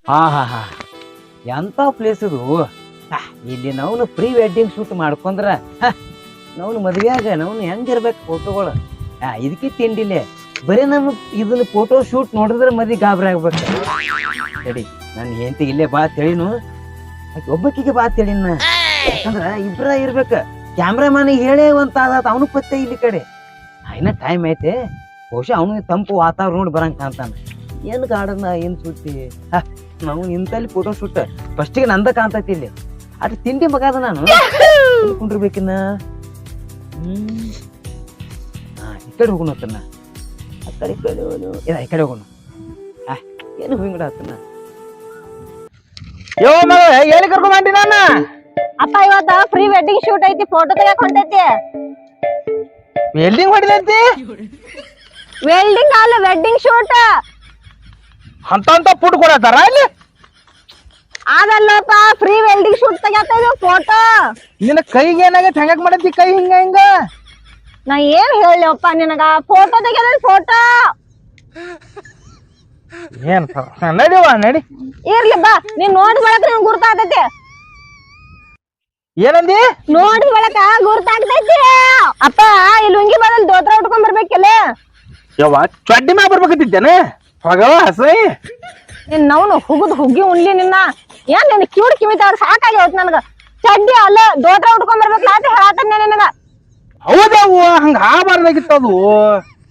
ಹಾ ಹಾ ಹಾ ಎಂತ ಪ್ಲೇಸ್ ಇದು. ಇಲ್ಲಿ ನಾವು ಪ್ರೀ ವೆಡ್ಡಿಂಗ್ ಶೂಟ್ ಮಾಡ್ಕೊಂಡ್ರ ನಾವು ಮದ್ವೆಯಾಗ ನಾವು ಹೆಂಗಿರ್ಬೇಕು ಫೋಟೋಗಳು. ಇದಕ್ಕೆ ತಿಂಡಿಲೆ ಬರೀ ನಮ್ಮ ಇದನ್ನ ಫೋಟೋ ಶೂಟ್ ನೋಡಿದ್ರೆ ಮದ್ವೆ ಗಾಬರಿ ಆಗ್ಬೇಕು. ಸರಿ ನಾನು ಹೆಂಡತಿ ಇಲ್ಲೇ ಬಾ ತಿಳಿನು, ಒಬ್ಬಕ್ಕಿಗೆ ಬಾ ತಿಳಿನ. ಯಾಕಂದ್ರ ಇಬ್ರ ಇರ್ಬೇಕ. ಕ್ಯಾಮ್ರಾಮನ್ ಹೇಳೇ ಅಂತ ಅವನು ಪತ್ತೆ ಇಲ್ಲಿ ಕಡೆ ಇನ್ನ ಟೈಮ್ ಐತೆ. ಬಹುಶಃ ಅವನು ತಂಪು ವಾತಾವರಣ ನೋಡಿ ಬರಂಗ ಕಾಣ್ತಾನ. ಏನ್ ಗಾರ್ಡನ್ ಏನ್ ಸುತ್ತಿ ನಾವು ಇಂತಲ್ಲಿ ಫೋಟೋ ಶೂಟ್ ಫಸ್ಟಿಗೆ ನಂದ ಕಾಣ್ತೈತಿ ಇಲ್ಲಿ. ಅದ್ರ ತಿಂಡಿ ಮಗಾದ ನಾನು ಕುಂಡಿರ್ಬೇಕಿನ್ನ. ಈ ಕಡೆ ಹೋಗೋಣ ಆತನ, ಆ ಕಡೆ ಈ ಕಡೆ ಹೋಗೋಣ. ಏನು ಹಿಂಗಡ ಆತನ. ಎಲ್ಲಿ ಕರ್ಕೊಂಡ್ ಬಂದಿ ನಾನು? ಅಪ್ಪ ಇವತ್ತ ಪ್ರೀ ವೆಡ್ಡಿಂಗ್ ಶೂಟ್ ಐತಿ, ಫೋಟೋ ತೆಗಿಯಕ್ ಹೊಂಟೈತಿ. ವೆಲ್ಡಿಂಗ್ ಹೊಡಿದೈತಿ? ವೆಲ್ಡಿಂಗ್ ಅಲ್ಲ, ವೆಡ್ಡಿಂಗ್ ಶೂಟ್. ಅಂತ ಫುಡ್ ಕೊಡತಾರ ಅಲ್ಲಿ? ಅದಲ್ಲಪ್ಪ, ಪ್ರೀ ವೆಲ್ಡಿಂಗ್ ಶೂಟ್ ತೆಗಿಯತ್ತ ಇದು ಫೋಟೋ. ನಿನ್ನ ಕೈಗೆ ಏನಾಗೈತಿ? ಹಂಗಾಕ್ ಮಾಡೈತಿ ಕೈ ಹಿಂಗ ಹಿಂಗ? ನಾ ಏನ್ ಹೇಳಪ್ಪ ನಿನಗ, ಫೋಟೋ ತೆಗಿಯೋದ ಫೋಟೋ. ಏನ್ ನಡಿವಾ ನಡಿ. ಇರ್ಲಿ ಬಾ, ನೀನ್ ನೋಡಿದ ಬಳಕ ನಿನ್ ಗುರ್ತಾಗ್ತೈತಿ. ಏನಂದಿ? ನೋಡಿದ ಬಳಕ ಗುರ್ತಾಗ್ತೈತಿ. ಅಪ್ಪ ಈ ಲುಂಗಿ ಬದಲ್ ದೋತ್ರ ಉಟ್ಕೊಂಡ್ ಬರ್ಬೇಕಿಲ್ಲ. ಯವ್ವ ಚಡ್ಡಿ ಮ್ಯಾಗ ಬರ್ಬೇಕತ್ತಿದ್ದೇನೆ ಹೋಗವ ಹಸೈ. ನಿನ್ ನವ್ನು ಹುಗ್ಗಿ ಉಣ್ಲಿ ನಿನ್ನ. ಏನ್ ನಿನ್ ಕಿವಿಡ್ ಕಿವಿತಾವ ಸಾಕಾಗಿ ಹೋತ್ ನನಗ. ಚಡ್ಡಿ ಅಲ್ಲ ದೋತ್ರ ಉಟ್ಕೊಂಡ್ ಬರ್ಬೇಕಲ್ಲ ಅಂತ ಹೇಳತ್ತೇನೆ ನಿನಗ. ಹೌದವ್ವ, ಹಂಗ ಆಗಬಾರ್ದಾಗಿತ್ತದು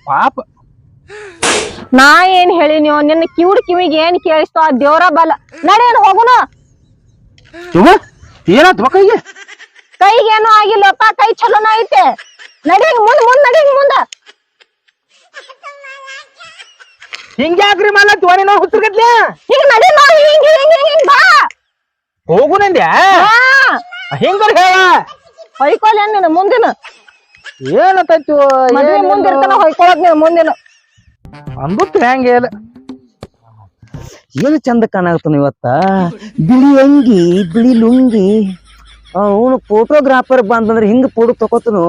ಪಾಪ. ನಾ ಏನ್ ಹೇಳಿ ನೀವು ನಿನ್ನ ಕಿವಿಡ್ ಕಿವಿಗೆ ಏನ್ ಕೇಳಿಸ್ತೋ ಆ ದೇವ್ರ ಬಲ. ನಡೇನ್ ಹೋಗುನು. ಏನಾತ್ ಕೈಗೆ? ಕೈಗೇನು ಆಗಿಲ್ಲಪ್ಪ, ಕೈ ಚಲೋನ ಐತೆ. ನಡಿ ಮುಂದ್ ನಡಿ ಮುಂದ. ಹಿಂಗ್ಯಾಕ್ರಿ ಮಾಡತ್ತಿ ಒನಿ ನಾವು ಹುಚ್ಚರ್ಗತ್ಲೆ? ಹಿಂಗ ನಡಿ ನಾ ಹಿಂಗ ಬಾ. ಹೋಗು ನಂದ್ಯಾ? ಹಿಂಗಾರ ಹೇಳ. ಹೊಯ್ಕೊಲ್ ಏನ್ ನೀನು ಮುಂದಿನ ಏನತ್ತಾಯ್ತು? ಮದ್ವೆ ಮುಂದಿರ್ತಾನ ಹೊಯ್ಕೊಳದ್ ನೀನು ಮುಂದಿನ. ಅಂಬುತ್ತು ಹೆಂಗ ಹೇಳ. ಏನು ಚಂದ ಕಾಣಾಗತ್ತಾನ ಇವತ್ತ. ಬಿಳಿ ಅಂಗಿ, ಬಿಳಿ ಲುಂಗಿ. ಅವನು ಫೋಟೋಗ್ರಾಫರ್ ಬಂದಂದ್ರೆ ಹಿಂಗ ಫೋಟೋ ತಗೋತನು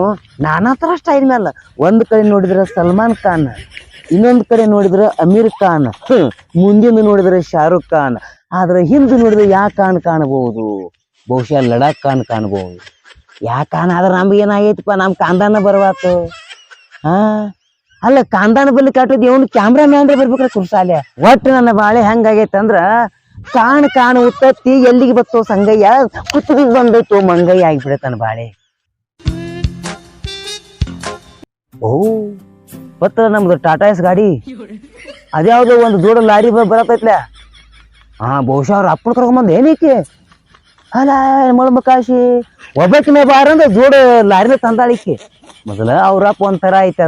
ನಾನಾ ತರ ಸ್ಟೈಲ್ ಮೇಲೆ. ಒಂದ್ ಕಡೆ ನೋಡಿದ್ರೆ ಸಲ್ಮಾನ್ ಖಾನ್, ಇನ್ನೊಂದ್ ಕಡೆ ನೋಡಿದ್ರೆ ಅಮೀರ್ ಖಾನ್, ಮುಂದಿನ ನೋಡಿದ್ರೆ ಶಾರುಖ್ ಖಾನ್. ಆದ್ರೆ ಹಿಂದೆ ನೋಡಿದ್ರೆ ಯಾ ಖಾನ್ ಕಾಣಬಹುದು? ಬಹುಶಃ ಲಡಾಖ್ ಖಾನ್ ಕಾಣಬಹುದು. ಯಾ ಖಾನ್ ಆದ್ರೆ ನಮ್ಗೆ ಏನಾಗೈತಿಪ್ಪ, ನಮ್ ಕಾಂದಾನ ಬರ್ವಾತು. ಅಲ್ಲ ಕಾಂದಾನ ಬಲ್ಲಿ ಕಾಟೋದ್ ಇವನು ಕ್ಯಾಮ್ರಾ ಮ್ಯಾನ್ ಬರ್ಬೇಕ್ರ ಕುರ್ಸಾಲೆ. ಒಟ್ಟು ನನ್ನ ಬಾಳೆ ಹೆಂಗಾಗೈತೆ ಅಂದ್ರ ಕಾಣ್ ಉತ್ತತ್ತಿ ಎಲ್ಲಿಗೆ ಬತ್ತೋ ಸಂಗಯ್ಯ, ಕುತ್ತಿಗೆ ಬಂದೈತೋ ಮಂಗಯ್ಯ ಆಗಿಬಿಡತನ ಬಾಳೆ. ಓ ಬತ್ತ ನಮ್ದು ಟಾಟಾ ಎಸ್ ಗಾಡಿ. ಅದ್ಯಾವ್ದು ಒಂದು ದೊಡ್ಡ ಲಾರಿ ಬರತೈತ್ಲ. ಬಹುಶಃ ಅವ್ರ ಅಪ್ಪನ ಕರ್ಕೊಂಬಂದ್ ಏನೈತಿ. ಅಲ್ಲ ಮಳಮಕಾಶಿ ಒಬ್ಬಕಿನ ಬಾರಂದ್ರೆ ಜೋಡ ಲಾರಿನ ತಂದಾಳಿಕೆ. ಮೊದಲ ಅವ್ರಪ್ಪ ಒಂಥರ ಐತೆ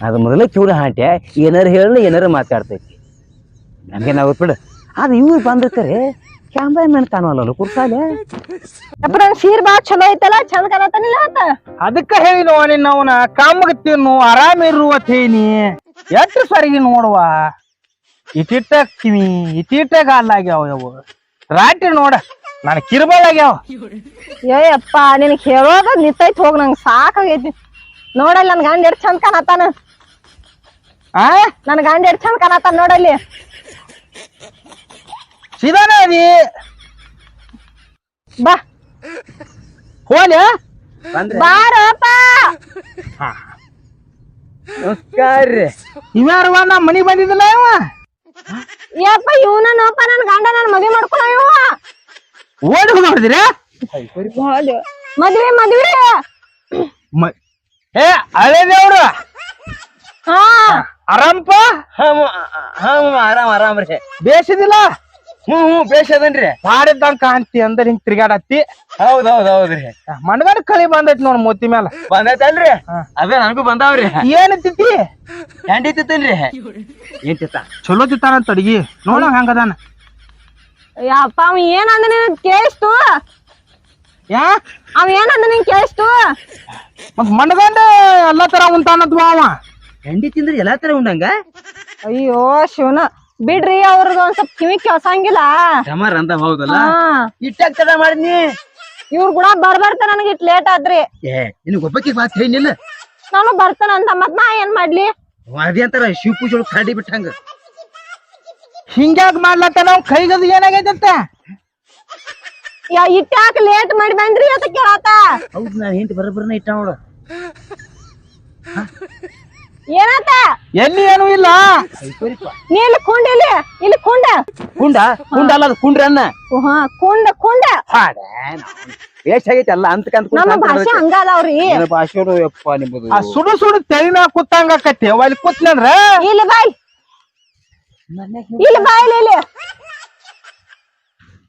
ಅದು ಮೊದಲ ಕಿವ್ರ ಹಾಂಟ್ಯ ಏನಾರು ಹೇಳ ಏನಾರು ಮಾತಾಡ್ತೈತಿ. ನನ್ಗೆ ನಾವು ಬಿಡ. ಅದು ಇವ್ರು ಬಂದಿರ್ತಾರೆ ಕ್ಯಾಮ್ರಾ ಮ್ಯಾನ್ ಕಾಣುವಲ್ಲ ಕುರ್ಸಾಲೆ. ಸೀರ್ ಬಾ ಚಲೋ ಐತಲ್ಲ, ಚಂದ ಕಾಣತಾನಿಲ್ಲ ಅಂತ ಅದಕ್ಕ ಹೇಳಿನೋ ನಿನ್ನವನ ಕಾಮಗ ತಿನ್ನು ಆರಾಮಿರು ಅಂತ ಹೇಳಿ. ಎಷ್ಟು ಸರಿಗೆ ನೋಡುವ ಇಟಿಟ್ಟ ಕಿವಿ ಇಟಿಟ್ಟ ಗಾಲಾಗ್ಯಾವ ಅವು ರಾತ್ರಿ ನೋಡ ನಾನು ಕಿರ್ಬಾಳಾಗ್ಯಾವ. ಏಯಪ್ಪ ನಿನಗ್ ಹೇಳೋದ ನಿಂತೈತ್ ಹೋಗ್, ನಂಗೆ ಸಾಕಾಗೈತಿ. ನೋಡಲ್ಲ ನನ್ ಗಂಡ ಎಷ್ಟ್ ಚಂದ ಕಾಣತಾನ. ನನ್ ಗಂಡ ಎಷ್ಟ್ ಚಂದ ಕಾಣತಾನ ನೋಡಲ್ಲಿ. ಸೀದಾನ ಅದಿ ಬಾ ಹೋಲ ಬಾರಪ್ಪ. ನಮಸ್ಕಾರ. ಇವ್ಯಾರವ ನಾ ಮನಿಗ್ ಬಂದಿದ್ದಲ್ಲ ಇವ. ಯಪ್ಪ ಇವನ ನೋಪ ನನ್ ಗಂಡ ನನ್ ಮದ್ವೆ ಮಾಡ್ಕೊಳ ಇವ. ಓಡಿ ನೋಡಿದಿರ ಮದ್ವೆ ಏ ಹಳೆ ದೇವ್ರು ಹಾ ಆರಾಮಪ್ಪ? ಆರಾಮ್ ರೀ. ಬೇಸಿದಿಲ್ಲ? ಬೇಷ್ ಅದನ್ರಿ. ಮಾಡಿದ್ದಂಗ ಕಾಣ್ತಿ ಅಂದ್ರ ಹಿಂಗ್ ತಿರ್ಗಾಡತ್ತಿ. ಹೌದ್ರಿ. ಮಣ್ಗಂಡ ಕಳಿ ಬಂದೈತಿ ನೋಡ್ ಮೂತಿ ಮ್ಯಾಲ. ಬಂದೈತಲ್ರಿ? ಅದೇ ನನಗೂ ಬಂದಾವ್ರಿ. ಏನ್ ತಿತ್ತಿ? ಎಂಡಿ ತಿತ್ತನ್ರಿ. ಏನ್ ತಿತ್ತ? ಚಲೋ ತಿತ್ತಾನಂತ ಅಡಿಗೆ ನೋಡ ಹೆಂಗದಾನ. ಯಪ್ಪ ಅವ ಏನಂದ ನಿನ್ ಕೇಳಿಸ್ತು? ಯಾ ಅವ ಏನಂದ ನಿನ್ ಕೇಳಿಸ್ತು? ಮತ್ ಮಣ್ಗಂಡ ಎಲ್ಲಾ ತರ ಉಂಟಾನತ್ವ ಅವ. ಎಂಡಿ ತಿಂದ್ರಿ ಎಲ್ಲಾ ತರ ಉಂಡಂಗ? ಅಯ್ಯೋ ಶಿವನ ಬಿಡ್ರಿ, ಅವ್ರದ್ದು ಒಂದ್ ಸ್ವಲ್ಪ ಕಿವಿ ಕೇಳ್ಸಂಗಿಲ್ಲ. ಟಮರ್ ಅಂತ ಹೌದಲ್ಲ. ಇಟ್ಟಾಗ ತಡ ಮಾಡಿದ್ನಿ. ಇವ್ರ ಕೂಡ ಬರ್ಬರ್ತ ನನಗೆ ಇಟ್ ಲೇಟ್ ಆದ್ರಿ. ನಿನಗ್ ಒಬ್ಬಕ್ಕೆ ಮಾತು ಹೇಳಿಲ್ಲ. ನಾನು ಬರ್ತಾನ ಅಂತ ಮತ್ ನಾ ಏನ್ ಮಾಡ್ಲಿ? ಅದೇ ಅಂತಾರ ಶಿವಪೂಜೆ ಒಳಗ್ ಕರಡಿ ಬಿಟ್ಟಂಗ. ಹಿಂಗ್ಯಾಕ್ ಮಾಡ್ಲತ್ತ ನಾವ್ ಕೈಗದು ಏನಾಗೈತಂತ ಇಟ್ಟಾಕ ಲೇಟ್ ಮಾಡಿ ಬಂದ್ರಿ ಅಂತ ಕೇಳಾತ. ಹೌದು ನಾ ಹೆಂಡತಿ ಬರೋಬ್ಬರನ ಇಟ್ಟ ನೋಡು. ಏನಾತ? ಎಲ್ಲಿ ಏನು ಇಲ್ಲ. ನೀ ಇಲ್ಲಿ ಕುಂಡ, ಇಲ್ಲಿ ಕುಂಡ. ಕುಂಡ ಕುಂಡ ಅಲ್ಲ ಅದು ಕುಂಡ್ರಿ ಅನ್ನ. ಹಾ ಕುಂಡ ಕುಂಡ. ಎಷ್ಟ್ ಆಗೈತಿ ಅಲ್ಲ ಅಂತ ನಮ್ಮ ಭಾಷೆ ಹಂಗ ಅದಾವ್ರಿ. ಭಾಷೆ ಯಪ್ಪ ನಿಮ್ಮದು. ಆ ಸುಡು ಸುಡು ತೆಳಿನ ಕೂತಂಗ ಆಕತಿ ಅಲ್ಲಿ ಕೂತ್ನಂದ್ರ ಇಲ್ಲಿ ಬಾಯ್, ಇಲ್ಲಿ ಬಾಯ್, ಇಲ್ಲಿ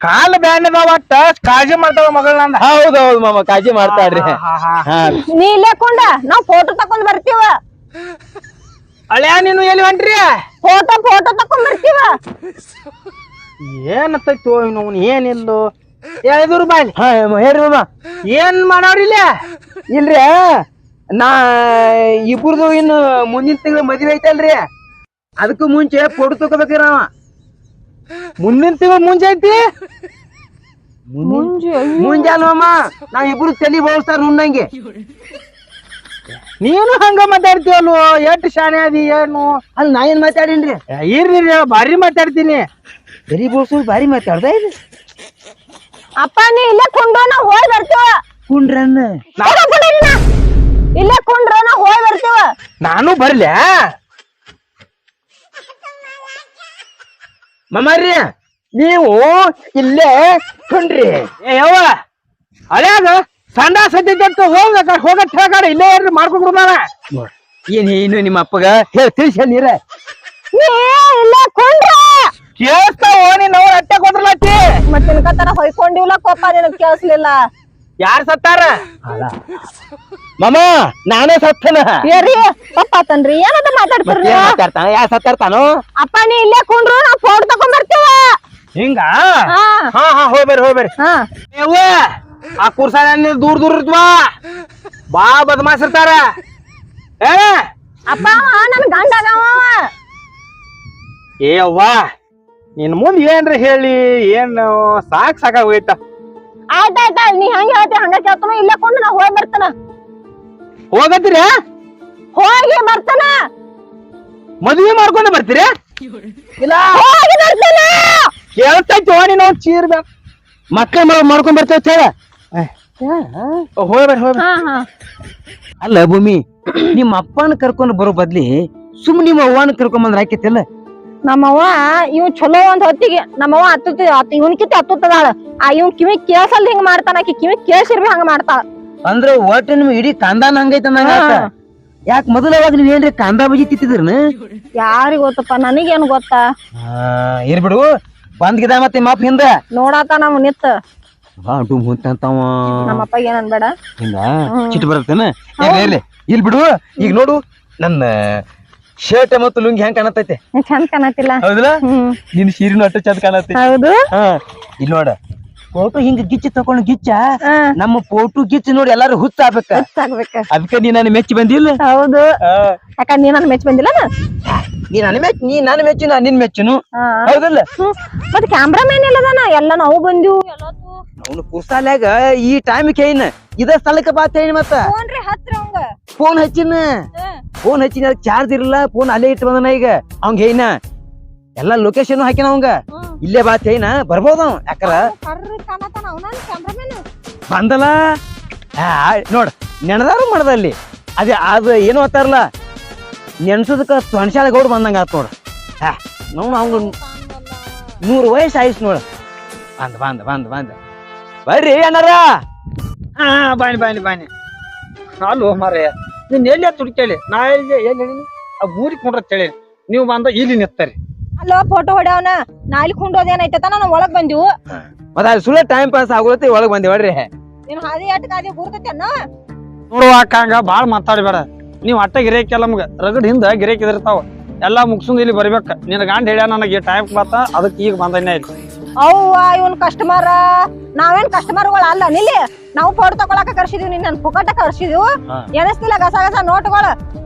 ಕಾಲ ಬ್ಯಾಂಡದವ ಒಟ್ಟ ಕಾಳಜಿ ಮಾಡ್ತಾವ ಮಗಳನ್ನ. ಹೌದೌದು ಮಾಮ ಕಾಳಜಿ ಮಾಡ್ತಾಡ್ರಿ. ನೀ ಇಲ್ಲೇ ಕುಂಡ, ನಾವ್ ಫೋಟೋ ತಕೊಂಡ್ ಬರ್ತೀವ. ಅಳ್ಯಾ ನೀನು ಎಲ್ಲಿ ಹೊಂಟ್ರಿ? ಫೋಟೋ ತಕೊಂಡ್ ಬರ್ತೀವ. ಏನತ್ತೈತೋ ಇವನು ಏನಿಲ್ಲೋ ಹೇಳಿದ್ರು ಬಾಯ್ಲಿ. ಹಾ ಹೇಳ್ರಿ ಮಾಮ. ಏನ್ ಮಾಡವ್ರಿ ಇಲ್ಲ? ಇಲ್ರಿ ನಾ ಇಬ್ರದು ಇನ್ನು ಮುಂದಿನ ತಿಂಗಳು ಮದ್ವೆ ಐತಲ್ರಿ, ಅದಕ್ಕೂ ಮುಂಚೆ ಫೋಟೋ ತಗೋಬೇಕ್ರಿ ನಾವ. ಮುಂದಿನ ತಿಂಗಳು ಮುಂಚೆ ಐತಿ. ಮುಂಜೆ ಅಲ್ವ ಮಾಮ, ನಾವ್ ಇಬ್ರು ತಲಿ ಬೋಳ್ಸ್ತಾರ ನುಣ್ಣಂಗೆ. ನೀನು ಹಂಗ ಮಾತಾಡ್ತೀವಲ್ವ, ಎಷ್ಟ್ ಶಾಣೆ ಅದಿ ಏನು? ಅಲ್ಲಿ ನಾ ಏನ್ ಮಾತಾಡೀನ್ರಿ? ಇರ್ರಿ ಭಾರಿ ಮಾತಾಡ್ತೀನಿ. ತಲಿ ಬೋಳ್ಸೋದು ಭಾರಿ ಮಾತಾಡ್ದ ಇದು. ಅಪ್ಪ ನೀ ಇಲ್ಲೇ ಕುಂಡ್ರ, ನಾವ್ ಹೋಗಿ ಬರ್ತೀವ. ಕುಂಡ್ರನ್ನ ಇಲ್ಲೇ ಕುಂಡ್ರ, ನಾವ್ ಹೋಗಿ ಬರ್ತೀವ. ನಾನು ಬರ್ಲ್ಯಾ? ಮಾಮಾರಿ ನೀವು ಇಲ್ಲೇ ಕುಂಡ್ರಿ. ಏ ಯವ್ವ ಅಳ್ಯಾಗ ಸಂಡ ಸದ್ಯದಂತ ಹೋಗತ್ ಹೇಗಾಡ ಇಲ್ಲೇ ಏನ್ರಿ ಮಾಡ್ಕೊಂಡ್ರು ನಾನ. ಏನು ನಿಮ್ಮ ಅಪ್ಪಗ ಹೇಳಿ ತಿಳಿಸ ನೀರ. ನೀ ಇಲ್ಲೇ ಕುಂಡ್ರ. ಕೇಳಿಸ್ತಾವ ನೀನ್ ಅವ್ರ ಅಟ್ಟೆ ಕೊಡ್ರಲತ್ತಿ. ಮತ್ತೆ ನಿನ್ಕತರ ಹೊಯ್ಕೊಂಡಿವ್ಲ ಕೋಪ ನಿನಗ್ ಕೇಳಿಸ್ಲಿಲ್ಲ. ಯಾರ್ ಸತ್ತಾರ? ಮಾಮ ನಾನೇ ಸತ್ತನ. ಏರಿ ತಪ್ಪಾತನ್ರಿ, ಏನದ ಮಾತಾಡ್ತೀರಿ? ಮಾತಾಡ್ತಾನ ಯಾರು ಸತ್ತಾರ್ತಾನು? ಅಪ್ಪ ನೀ ಇಲ್ಲೇ ಕುಂಡ್ರು, ನಾವ್ ಫೋಟೋ ತಕೊಂಡ್ ಬರ್ತೀವ. ಹಿಂಗ ಹಾ ಹಾ ಹಾ ಹೋಗ್ಬೇರಿ. ಹಾ ನೀವು ಆ ಕುರ್ಸಾಲ ದೂರ ಇರ್ತವಾ, ಬಾ ಬದಮಾಸ್ ಇರ್ತಾರ. ಅಪ್ಪ ನನ್ ಗಂಡ ಅದಾವ. ಏ ಅವ್ವ ಇನ್ ಮುಂದ್ ಏನ್ರಿ ಹೇಳಿ, ಏನು ಸಾಕಾಗೋಯ್ತ. ಆಯ್ತಾಯ್ತ, ನೀ ಹಂಗ ಹೇಳ್ತಿ ಹಂಗ ಕೇಳ್ತಾನ. ಇಲ್ಲೇ ಕೊಂಡು ನಾ ಹೋಗಿ ಬರ್ತಾನ. ಹೋಗತ್ತೀರ? ಹೋಗಿ ಬರ್ತಾನ. ಮದ್ವೆ ಮಾಡ್ಕೊಂಡ ಬರ್ತೀರಿ? ಇಲ್ಲ ಹೋಗಿ ಬರ್ತಾನ. ಕೇಳ್ತೈತಿ ನೀನು ಚೀರ್ ಮಕ್ಕಳ ಮಾಡ್ಕೊಂಡ್ ಬರ್ತೇವ. ಹೋಗ್ಬೇರಿ. ಹಾ ಹಾ ಅಲ್ಲ ಭೂಮಿ, ನಿಮ್ಮ ಅಪ್ಪನ ಕರ್ಕೊಂಡ್ ಬರೋ ಬದ್ಲಿ ಸುಮ್ ನಿಮ್ಮ ಅವ್ವನ ಕರ್ಕೊಂಡ್ ಬಂದ್ರ ಆಕೇತಿಲ್ಲ. ನಮ್ಮವ್ವ ಇವ್ ಚಲೋ ಒಂದ್ ಹೊತ್ತಿಗೆ ನಮ್ಮವ್ವ ಇವನ್ಕಿತ ಹತ್ತದಾಳ. ಇವ್ ಕಿವಿ ಕೇಳ್ಸಲ್ದ ಹಿಂಗ ಮಾಡ್ತಾನ, ಆಕಿ ಕಿವಿ ಕೇಳ್ಸಿರ್ಬಿ ಹಂಗ ಮಾಡ್ತಾಳ. ಅಂದ್ರ ಒಟ್ಟು ನಿಮ್ ಇಡೀ ಕಾಂದಾನ ಹಂಗೈತ ಯಾಕೆ ಮೊದಲವಾಗ ನೀವ್ ಏನ್ರಿ ಕಾಂದಾ ಬಜಿ ತಿತ್ತಿದ್ರನ? ಯಾರಿಗ ಗೊತ್ತಪ್ಪ, ನನಗೇನು ಗೊತ್ತಾ? ಇರ್ಬಿಡು ಬಂದ್ಗಿದ ಮತ್ತೆ ಮಾಪ್ ಹಿಂದ ನೋಡಾತ ನಾವ್ ನಿತ್ ಅಂತವ. ನಮ್ಮಪ್ಪ ಏನ್ ಅನ್ಬೇಡ. ಹಿಂಗ ಚಿಟ್ಟು ಬರ್ತೇನ? ಇರ್ಲಿ ಇಲ್ ಬಿಡು. ಈಗ ನೋಡು ನನ್ನ ಶರ್ಟ್ ಮತ್ತು ಲುಂಗಿ ಹೆಂಗ್ ಕಾಣತೈತೆ? ಚಂದ ಕಾಣತಿಲ್ಲ. ಹೌದಲ್ಲ? ನಿನ್ ಸೀರಿನ ಅಟ್ಟು ಚಂದ ಕಾಣತೈತಿ. ಹೌದು. ಇಲ್ಲಿ ನೋಡ ಫೋಟೋ ಹಿಂಗ ಗಿಚ್ಚಿ ತಕೊಂಡ್ ಗಿಚ್ಚ ನಮ್ಮ ಫೋಟೋ ಗಿಚ್ಚಿ ನೋಡಿ ಎಲ್ಲಾರು ಹುಚ್ಚ ಆಗ್ಬೇಕ. ಅದಕ್ಕೆ ನೀ ನಾನು ಮೆಚ್ಚಿ ಬಂದಿಲ್ಲ. ಹೌದು, ಯಾಕಂದ್ರೆ ನೀ ನನ್ನ ಮೆಚ್ಚಿ ಬಂದಿಲ್ಲ. ನೀ ನಾನು ಮೆಚ್ಚು, ನಾ ನಿನ್ ಮೆಚ್ಚುನು. ಹೌದಲ್ಲ? ಮತ್ತೆ ಕ್ಯಾಮ್ರಾಮನ್ ಎಲ್ಲದಾನ, ಎಲ್ಲ ನಾವು ಬಂದಿವು. ಅವನು ಕುರ್ಸಾಲ್ಯಾಗ ಈ ಟೈಮ್ ಕೇನ್ ಇದ ಸ್ಥಳಕ್ಕೆ ಬಾತೇನಿ. ಮತ್ತ ಫೋನ್ ಹಚ್ಚಿನ ಚಾರ್ಜ್ ಇರಲ್ಲ, ಫೋನ್ ಅಲ್ಲೇ ಇಟ್ಟು ಬಂದನ. ಈಗ ಅವಂಗ ಹೇನ ಎಲ್ಲಾ ಲೊಕೇಶನ್ ಹಾಕಿನ ಅವಂಗ ಇಲ್ಲೇ ಬಾತ್ ಹೇನ ಬರ್ಬೋದ ಅವ. ಯಾಕಾರ ಬಂದಲ್ಲ ನೋಡ್ ನೆನದಾರು ಮಾಡದಲ್ಲಿ ಅದ ಏನು ಅಂತಾರಲ್ಲ, ನೆನ್ಸದಕ್ಕ ತೊಣಸಾಲ ಗೌಡ್ ಬಂದಂಗ ಆತ್ ನೋಡ. ನಾವು ಅವಂಗ 100 ವಯಸ್ಸು ಆಯ್ಸ್ ನೋಡ. ಬಂದ ಬರ್ರಿ ಅಣ್ಣಾರ. ಬಾನಿ ಅಲ್ವ ಮಾರಯ್ಯ, ನೀನ್ ಎಲ್ಲಿ ತುಡ್ಕೇಳಿ ನಾ ಎಲ್ಲಿ ಆ ಊರಿಗೆ ಕೊಂಡ್ರತ್ತೇಳಿ ನೀವು ಬಂದ ಇಲ್ಲಿ ನಿಂತರಿ. ಅಲ್ಲೋ ಫೋಟೋ ಹೊಡ್ಯಾವನ ನಾಲಿ ಕುಂಡೋದೇನೈತ ನಾನು ಒಳಗ್ ಬಂದಿವು. ಮತ್ತ ಅಲ್ಲಿ ಸುಳ್ಳ ಟೈಮ್ ಪಾಸ್ ಆಗೋತಿ ಒಳಗ್ ಬಂದಿ ಹೊಡ್ರಿ. ನೀನ್ ಹಾದಿ ಅಟ್ಕಾದಿ ಗುರ್ತೈತೇನ? ನೋಡುವ ಅಕ್ಕಂಗ ಬಾಳ್ ಮಾತಾಡ್ಬೇಡ. ನೀವ್ ಅಟ್ಟ ಗಿರೇಕಿಲ್ಲ, ನಮ್ಗ ರಗಡ್ ಹಿಂದ ಗಿರೇಕಿದಿರ್ತಾವ. ಎಲ್ಲಾ ಮುಗ್ಸುಂದ್ ಇಲ್ಲಿ ಬರ್ಬೇಕ. ನಿನ್ ಗಂಡ ಹೇಳ್ಯ ನನಗೆ ಟೈಮ್ ಬಾತ, ಅದಕ್ಕೆ ಈಗ ಬಂದನ್ನೇ ಇಲ್ಲಿ. ಅವ್ವ ಇವನ್ ಕಸ್ಟಮರ್, ನಾವೇನ್ ಕಸ್ಟಮರ್ಗಳು ಅಲ್ಲ. ನಿಲ್ಲಿ ನಾವು ಫೋಟೋ ತಗೊಳಕ ಕರ್ಸಿದೀವಿ, ನಿನ್ನ ಪುಕಟ ಕರ್ಸಿದೀವಿ. ಎನಸ್ತಿಲ್ಲ ಗಸ ನೋಟ್ಗಳು.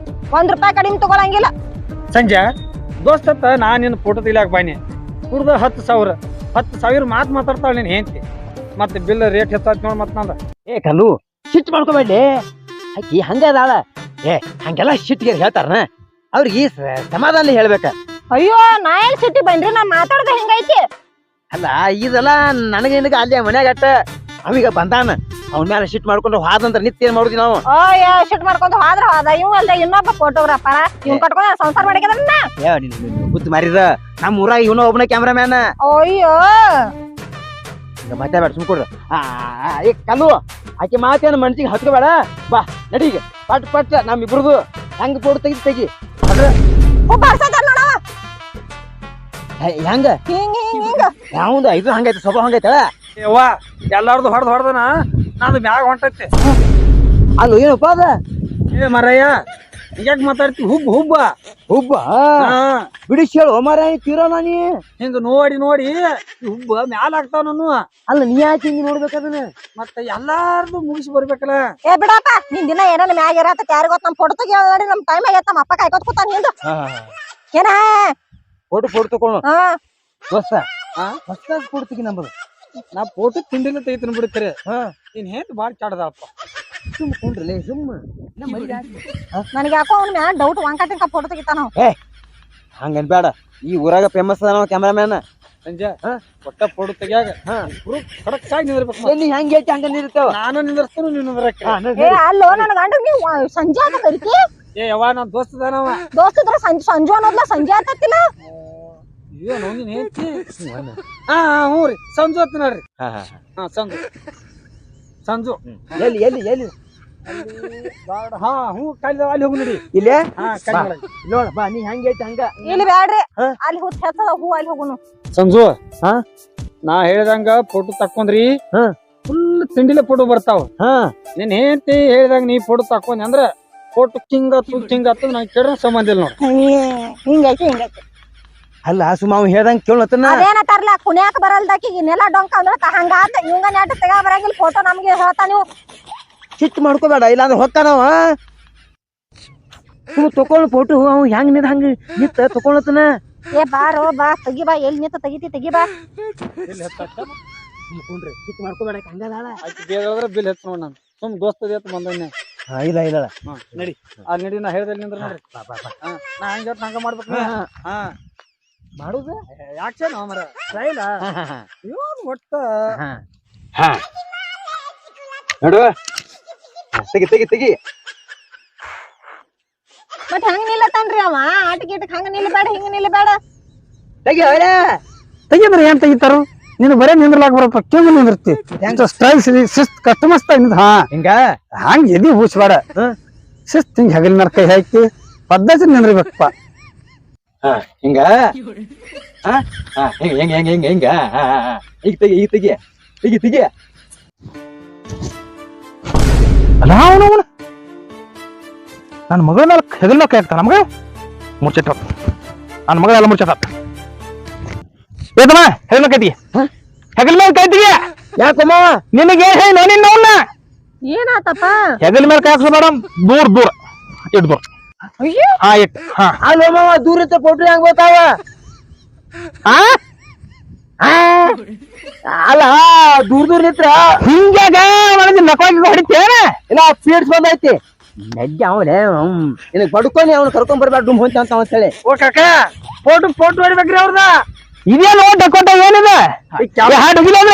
₹1 ಕಡಿಮೆ ತಗೊಳಂಗಿಲ್ಲ. ಸಂಜೆ ದೋಸ್ತತ್ತ ನಾ ನಿನ್ನ ಫೋಟೋ ತೆಗಿಲಾಕ ಬಾನಿ ಕುಡ್ದ 10,000 ಮಾತು ಮಾತಾಡ್ತಾಳ ನೀನ್ ಹೆಂಡತಿ. ಮತ್ತೆ ಬಿಲ್ ರೇಟ್ ಹೆಚ್ಚಾಯ್ತು ನೋಡ್. ಮತ್ ನಂದ ಕಲ್ಲು ಸಿಟ್ಟು ಮಾಡ್ಕೋಬೇಡಿ. ಆಕಿ ಹಂಗ ಅದಾಳ. ಹಂಗೆಲ್ಲ ಸಿಟ್ಟಿಗೆ ಹೇಳ್ತಾರನ ಅವ್ರಿಗೆ ಸಮಾಧಾನ ಹೇಳ್ಬೇಕ. ಅಯ್ಯೋ ನಾ ಏನ್ ಸಿಟಿ ಬನ್ರಿ ನಾ ಮಾತಾಡ್ದೆ ಹೆಂಗೈತಿ ಅಲ್ಲ ಇದೆಲ್ಲ ನನಗೆ ನಿನಗ ಅಲ್ಲಿ ಮನ್ಯಾಗ ಅಟ್ಟ ಅವೀಗ ಬಂದಾನ ಅವನ ಮೇಲೆ ಶಿಟ್ ಮಾಡ್ಕೊಂಡು ಹಾದಂದ್ರ ನಿತ್ಯ ಏನ್ ಮಾಡುದಿ ನಾವು ಓಯ್ ಶಿಟ್ ಮಾಡ್ಕೊಂತ ಹೋದ ಇವ್ ಅಲ್ದ ಇನ್ನೊಬ್ಬ ಫೋಟೋಗ್ರಾಫರ್ ಇವ್ ಕಟ್ಕೊಂಡ್ ಸಂಸಾರ ಮಾಡಿಕದನ್ನ ಗುರ್ತು ಮಾರಿದ ನಮ್ಮ ಊರಾಗ ಇವನ ಒಬ್ಬನ ಕ್ಯಾಮ್ರಾಮ್ಯಾನ ಅಯ್ಯೋ ಮಾತಾಡ ಸುಮ್ಕೊಡ್ರ ಈ ಕಲ್ಲು ಆಕೆ ಮಾತೇನು ಮನ್ಸಿಗೆ ಹತ್ಕೋಬೇಡ ಬಾ ನಡೀಗ ಪಟ್ ಪಟ್ ನಮ್ಮಿಬ್ರದು ಹೆಂಗ ಫೋಟೋ ತೆಗಿ ಹೆಂಗ ಹಿಂಗ ಹಿಂಗ ಹಿಂಗ ಯಾವಂದ ಇದು ಹಂಗೈತೆ ಸ್ವಭಾವ ಹಂಗೈತೆ ಯವ್ವ ಎಲ್ಲಾರ್ದು ಹೊಡೆದನ ನಂದು ಮ್ಯಾಗ ಹೊಂಟೈತಿ ಅಲ್ಲ ಏನಪ್ಪ ಅದ ಏ ಮರಯ್ಯ ಹಿಂಗ್ಯಾಕ್ ಮಾತಾಡ್ತಿ ಹುಬ್ಬ ಹುಬ್ಬ ಬಿಡಿಸಿ ಹೇಳು ಮಾರ ತೀರೋ ನಾನಿ ಹಿಂಗ ನೋಡಿ ಹುಬ್ಬ ಮ್ಯಾಲ ಆಗ್ತಾವ ನಾನು ಅಲ್ಲ ನೀ ಯಾಕೆ ಹಿಂಗ ನೋಡ್ಬೇಕದನ್ನ ಮತ್ತೆ ಎಲ್ಲಾರ್ದು ಮುಗಿಸಿ ಬರ್ಬೇಕಲ್ಲ ಏ ಬಿಡಪ್ಪ ನಿನ್ ದಿನ ಏನಾರ ಮ್ಯಾಗ ಇರತ್ತ ಯಾರಿಗ ಗೊತ್ತ ನಮ್ ಫೋಟೋ ತೆಗಿಯೋಡಿ ನಮ್ ಟೈಮ್ ಆಗೈತ ನಮ್ಮ ಅಪ್ಪ ಕಾಯ್ಕೋತ ಕೂತಾನ ನಿಂದು ಏನ ಫೋಟೋ ತಕೊಳ್ಳೋ ಹಾ ದೋಸ್ತ ಹೊಸ ಫೋಟೋ ತೆಗಿ ನಂಬದು ನಾ ಫೋಟೋ ತಿಂಡಿನ ತೆಗಿತೀನಿ ಬಿಡ್ತಾರೆ ನೀನ್ ಹೇಂತ ಬಾಳ್ ಚಾಡದಪ್ಪ ಸುಮ್ ಕುಂಡ್ರಲೇ ಸುಮ್ಮ ನನಗೆ ಯಾಕೋ ಅವ್ನ ಮ್ಯಾಲ ಡೌಟ್ ವಾಂಕಾಟಿಂಕ ಫೋಟೋ ತೆಗಿತಾನ ಹಂಗನ್ ಬೇಡ ಈ ಊರಾಗ ಫೇಮಸ್ ಅದ ಕ್ಯಾಮ್ರಾಮ್ಯಾನ್ ಸಂಜೆ ಒಟ್ಟ ಫೋಟೋ ತೆಗಿಯಾಗ ಕರೆಕ್ಟ್ ಆಗಿ ನಿಂದಿರ್ಬೇಕು ನೀ ಹೆಂಗ್ ಹೇಳ್ತಿ ಹಂಗ ನಿಂದಿರ್ತಾವ ನಾನು ನಿಂದಿರ್ತೀನಿ ನೀನು ನಿಂದಿರಕ್ಕೆ ಏ ಅಲ್ಲೋ ನನ್ ಗಂಡ ನೀವು ಸಂಜೆ ಅಂತ ಕರಿತಿ ಏ ಯವ್ವ ನನ್ ದೋಸ್ತದಾನವ ದೋಸ್ತ ಇದ್ರ ಸಂಜು ಅನ್ನೋದ್ಲ ಸಂಜೆ ಆತತ್ತಿಲ್ಲ ಏನು ನೀನ್ ಹೇಳ್ತಿ ಹ್ಞೂ ರೀ ಸಂಜು ಅಂತ ನೋಡ್ರಿ ಸಂಜು ಎಲ್ಲಿ ಎಲ್ಲಿ ಎಲ್ಲಿ ಹ್ಞೂ ಕಾಲಿ ಅಲ್ಲಿ ಹೋಗಿ ನೋಡಿ ಇಲ್ಲೇ ಕಾಲಿ ನೋಡ ಬಾ ನೀ ಹೆಂಗ್ ಹೇಳ್ತಿ ಹಂಗ ಇಲ್ಲಿ ಬ್ಯಾಡ್ರಿ ಅಲ್ಲಿ ಹುತ್ತ ಹೆಚ್ಚದ ಹೂ ಅಲ್ಲಿ ಹೋಗುನು ಸಂಜು ನಾ ಹೇಳ್ದಂಗ ಫೋಟೋ ತಕ್ಕೊಂಡ್ರಿ ಫುಲ್ ತಿಂಡಿಲೆ ಫೋಟೋ ಬರ್ತಾವ ನೀನ್ ಹೇಳ್ತಿ ಹೇಳ್ದಂಗ ನೀ ಫೋಟೋ ತಕೊಂಡಿ ಅಂದ್ರ ಫೋಟೋ ಕಿಂಗ್ ಆತು ನಂಗೆ ಕೇಳ ಸಂಬಂಧ ಇಲ್ಲ ನೋಡ ಹಿಂಗೈತಿ ಹಿಂಗೈತಿ ಅಲ್ಲ ಸುಮ್ಮ ಅವ್ ಹೇಳ್ದಂಗ ಕೇಳತ್ತನ ಅದೇನ ತರ್ಲ ಕುಣ್ಯಾಕ ಬರಲ್ದಾಕಿ ನೆಲ ಡೊಂಕ ಅಂದ್ರ ಹಂಗಾತ ಇವಂಗ ನೆಟ್ ತೆಗ ಬರಂಗಿಲ್ಲ ಫೋಟೋ ನಮ್ಗೆ ಹೇಳ್ತಾ ನೀವು ಸಿಟ್ಟು ಮಾಡ್ಕೋಬೇಡ ಇಲ್ಲಾಂದ್ರೆ ಹೊಕ್ಕಾನವ ತಕೊಂಡ್ ಫೋಟೋ ಅವ್ ಹೆಂಗ್ ನಿಂದ ಹಂಗ ನಿತ್ತ ತಕೊಳತನ ಏ ಬಾರೋ ಬಾ ತೆಗಿ ಬಾ ಎಲ್ಲಿ ನಿಂತ ತೆಗಿ ಬಾ ಸಿಟ್ಟು ಮಾಡ್ಕೋಬೇಡ ಹಂಗದಾಳ ಆಯ್ತು ಬೇರೆ ಬಿಲ್ ಹೆಚ್ಚು ನೋಡ್ ನಾನು ಸುಮ್ ದೋಸ್ತದ ಎತ್ತು ಬಂದನೆ ಇಲ್ಲ ಇಲ್ಲ ನಡಿ ಅಲ್ಲಿ ನಡಿ ನಾ ಹೇಳ್ದಲ್ಲಿ ನಿಂದ್ರ ನೋಡ್ರಿ ನಾ ಹಂಗ ಮಾಡ್ಬೇಕು ಮಾಡುದ ಯಾಕೆ ಮರ ಸ್ಟೈಲ ಇವನ್ ಒಟ್ಟ ನೋಡು ತೆಗಿ ತೆಗಿ ತೆಗಿ ಮತ್ ಹಂಗ ನಿಲ್ಲತಾನ್ರಿ ಅವ ಆಟಕ್ಕೆ ಹಂಗ ನಿಲ್ಲಬೇಡ ಹಿಂಗ ನಿಲ್ಲಬೇಡ ತೆಗಿ ಅವರ ತೆಗಿದ್ರೆ ಏನ್ ತೆಗಿತಾರು ನೀನು ಬರೇ ನಿಂದ್ರಲಾಗ ಬರಪ್ಪ ಕೇಂದ್ರ ನಿಂದಿರ್ತಿ ಸ್ಟೈಲ್ ಶಿಸ್ತ್ ಕಸ್ಟಮಸ್ತ ಹಿಂಗ ಹಂಗ ಎದಿ ಹೂಸ್ಬೇಡ ಶಿಸ್ತ್ ಹಿಂಗ ಹಗಲ್ ಮೇಲೆ ಕೈ ಹಾಕಿ ಪದ್ಧತಿ ನಿಂದ್ರಬೇಕಪ್ಪ ಹಿಂಗ ಹೆಂಗ ಹೆಂಗ ಹೆಂಗ ಹೆಂಗ ಈಗ ತೆಗಿ ಈಗ ತೆಗಿ ತೆಗಿ ತೆಗಿ ಅವನವನ ನನ್ನ ಮಗಳ ಮೇಲೆ ಹೆಗಲ್ ಕೈ ಹಾಕ್ತಾನ ನಮಗ ಮುಚ್ಚಿಟ್ಟ ನನ್ನ ಮಗಳೆಲ್ಲ ಮುಚ್ಚಿಟ್ಟ ಏತಮ್ಮ ಹೆಗಲ್ ಕೈತಿ ಹೆಗಲ್ ಮೇಲೆ ಕೈತಿಗೆ ಯಾಕಮ್ಮ ನಿನಗೆ ಹೇಳಿ ನಿನ್ನ ಏನಾತಪ್ಪ ಹೆಗಲ್ ಮೇಲೆ ಕೈ ಹಾಕ್ಸಬೇಡ ದೂರ ದೂರ ಇಟ್ ದೂರ ಇಟ್ ಅಲ್ಲಮ್ಮ ದೂರ ಫೋಟೋ ಹೆಂಗ್ ಬರ್ತಾವ ಅಲ್ಲ ದೂರ ದೂರ ನಿತ್ರ ಹಿಂಗಾಗ ನಕವಾಗಿ ಹೊಡಿತೇನ ಇಲ್ಲ ಫೀಡ್ಸ್ ಬಂದೈತಿ ನಡ್ಡಿ ಅವಳೆ ನಿನಗ್ ಬಡ್ಕೊಂಡು ಅವ್ನು ಕರ್ಕೊಂಡ್ ಬರ್ಬೇಡ ಡುಮ್ ಹೊಂತ ಅಂತ ಅವನ್ ಹೇಳಿ ಓ ಕಾಕ ಫೋಟೋ ಹೊಡಿಬೇಕ್ರಿ ಅವ್ರದ ಇದೇನು ಡಕೋಟ ಏನಿದೆ